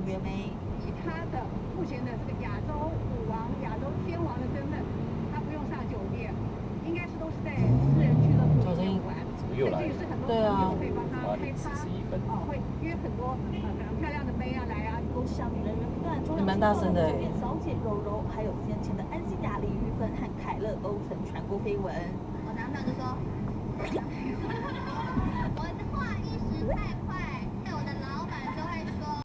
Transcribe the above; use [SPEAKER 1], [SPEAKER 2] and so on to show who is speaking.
[SPEAKER 1] 约没？
[SPEAKER 2] 以他的目前的这个亚洲舞王、亚洲天王的身份，他不用上酒店，应该是都是在私人俱乐部里面玩。
[SPEAKER 3] 又来了。
[SPEAKER 2] 是很多朋友会帮他开趴，
[SPEAKER 3] 会
[SPEAKER 2] 约很多很漂亮的妹啊来啊。
[SPEAKER 1] 恭喜女人缘不断，中央
[SPEAKER 4] 蛮大声的哎。
[SPEAKER 1] 小姐柔柔，还有先前的安心雅、李玉芬和凯乐都曾传过绯闻。
[SPEAKER 5] 我男朋友就说，我的话一时太快。